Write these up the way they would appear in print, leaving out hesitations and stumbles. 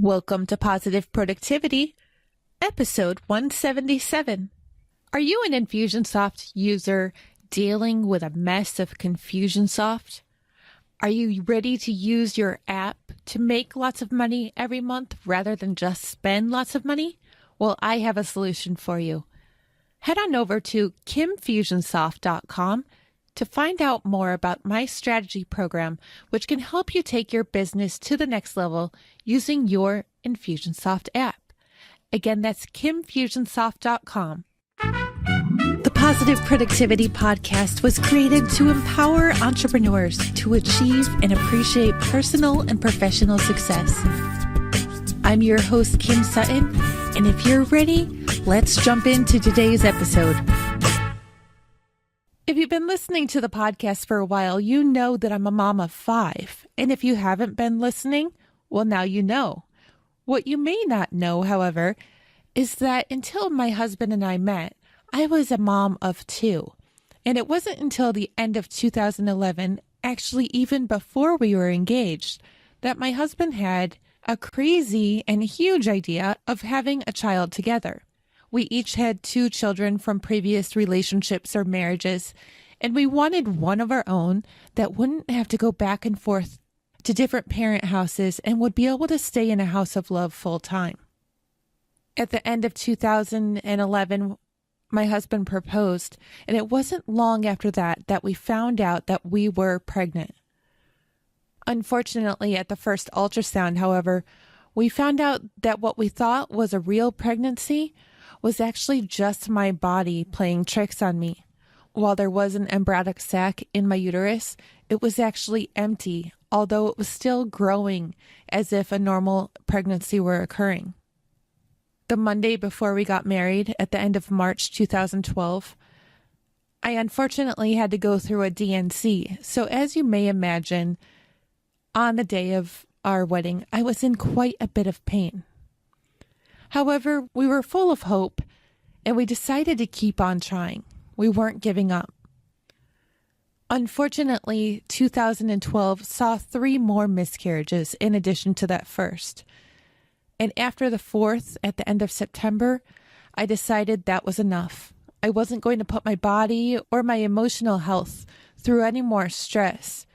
Welcome to Positive Productivity, episode 177. Are you an Infusionsoft user dealing with a mess of Confusionsoft? Are you ready to use your app to make lots of money every month rather than just spend lots of money? Well, I have a solution for you. Head on over to kimfusionsoft.com to find out more about my strategy program, which can help you take your business to the next level using your Infusionsoft app. Again, that's kimfusionsoft.com. The Positive Productivity Podcast was created to empower entrepreneurs to achieve and appreciate personal and professional success. I'm your host, Kim Sutton, and if you're ready, let's jump into today's episode. If you've been listening to the podcast for a while, you know that I'm a mom of 5. And if you haven't been listening, well, now you know. What you may not know, however, is that until my husband and I met, I was a mom of 2. And it wasn't until the end of 2011, actually even before we were engaged, that my husband had a crazy and huge idea of having a child together. We each had 2 children from previous relationships or marriages, and we wanted one of our own that wouldn't have to go back and forth to different parent houses and would be able to stay in a house of love full time. At the end of 2011, my husband proposed, and it wasn't long after that we found out that we were pregnant. Unfortunately, at the first ultrasound, however, we found out that what we thought was a real pregnancy was actually just my body playing tricks on me. While there was an embryonic sac in my uterus, it was actually empty, although it was still growing as if a normal pregnancy were occurring. The Monday before we got married, at the end of March 2012, I unfortunately had to go through a DNC. So as you may imagine, on the day of our wedding, I was in quite a bit of pain. However, we were full of hope, and we decided to keep on trying. We weren't giving up. Unfortunately, 2012 saw 3 more miscarriages in addition to that first. And after the 4th, at the end of September, I decided that was enough. I wasn't going to put my body or my emotional health through any more stress.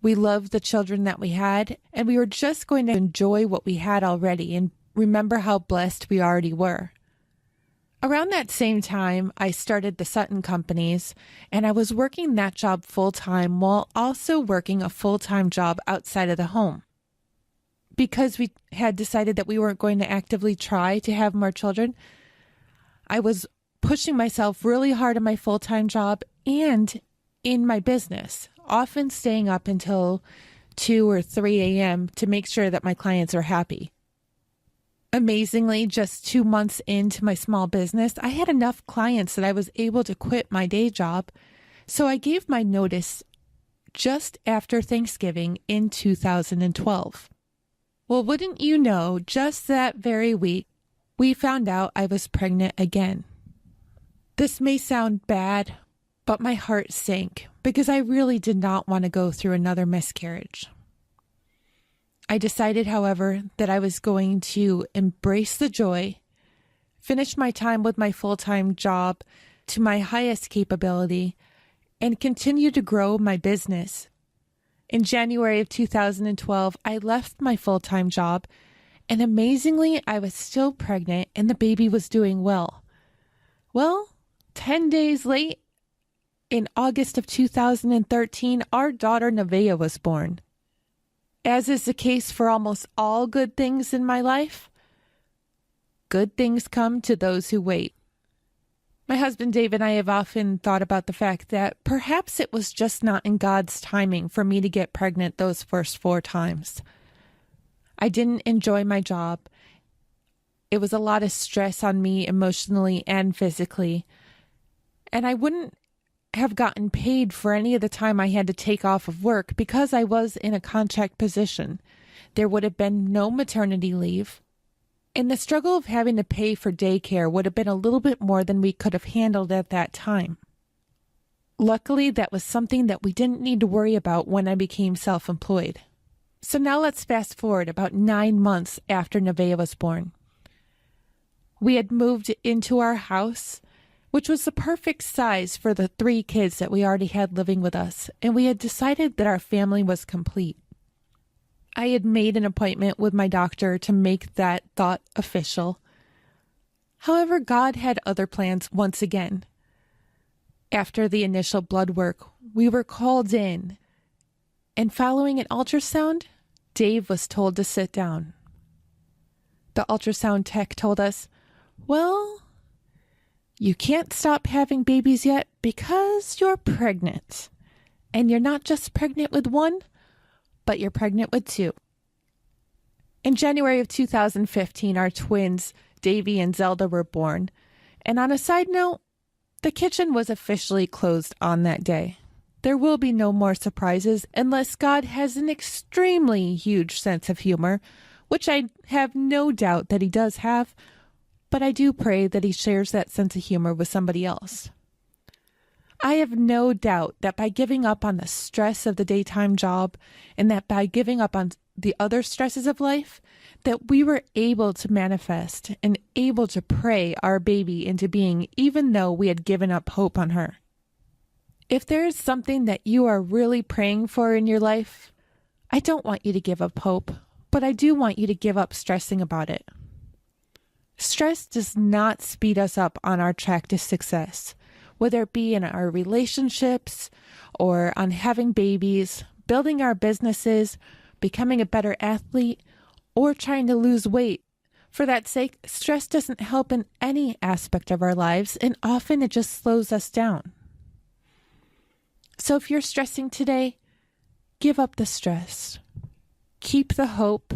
We loved the children that we had, and we were just going to enjoy what we had already and remember how blessed we already were. Around that same time, I started the Sutton companies, and I was working that job full-time while also working a full-time job outside of the home. Because we had decided that we weren't going to actively try to have more children, I was pushing myself really hard in my full-time job and in my business, often staying up until 2 or 3 a.m. to make sure that my clients are happy. Amazingly, just 2 months into my small business, I had enough clients that I was able to quit my day job. So I gave my notice just after Thanksgiving in 2012. Well, wouldn't you know, just that very week, we found out I was pregnant again. This may sound bad, but my heart sank because I really did not want to go through another miscarriage. I decided, however, that I was going to embrace the joy, finish my time with my full-time job to my highest capability, and continue to grow my business. In January of 2012, I left my full-time job, and amazingly, I was still pregnant and the baby was doing well. Well, 10 days late, in August of 2013, our daughter Nevaeh was born. As is the case for almost all good things in my life, good things come to those who wait. My husband Dave and I have often thought about the fact that perhaps it was just not in God's timing for me to get pregnant those first 4 times. I didn't enjoy my job. It was a lot of stress on me emotionally and physically, and I wouldn't have gotten paid for any of the time I had to take off of work because I was in a contract position. There would have been no maternity leave, and the struggle of having to pay for daycare would have been a little bit more than we could have handled at that time. Luckily, that was something that we didn't need to worry about when I became self-employed. So now let's fast forward about 9 months after Nevaeh was born. We had moved into our house, which was the perfect size for the 3 kids that we already had living with us, and we had decided that our family was complete. I had made an appointment with my doctor to make that thought official. However, God had other plans once again. After the initial blood work, we were called in, and following an ultrasound, Dave was told to sit down. The ultrasound tech told us, well, you can't stop having babies yet because you're pregnant. And you're not just pregnant with 1, but you're pregnant with 2. In January of 2015, our twins, Davy and Zelda, were born. And on a side note, the kitchen was officially closed on that day. There will be no more surprises unless God has an extremely huge sense of humor, which I have no doubt that he does have, but I do pray that he shares that sense of humor with somebody else. I have no doubt that by giving up on the stress of the daytime job and that by giving up on the other stresses of life, that we were able to manifest and able to pray our baby into being, even though we had given up hope on her. If there is something that you are really praying for in your life, I don't want you to give up hope, but I do want you to give up stressing about it. Stress does not speed us up on our track to success, whether it be in our relationships or on having babies, building our businesses, becoming a better athlete, or trying to lose weight. For that sake, stress doesn't help in any aspect of our lives, and often it just slows us down. So if you're stressing today, give up the stress, keep the hope,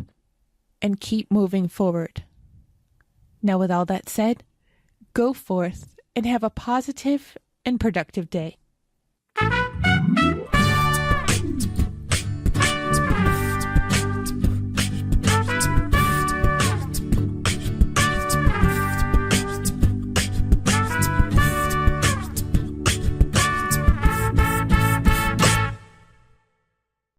and keep moving forward. Now, with all that said, go forth and have a positive and productive day.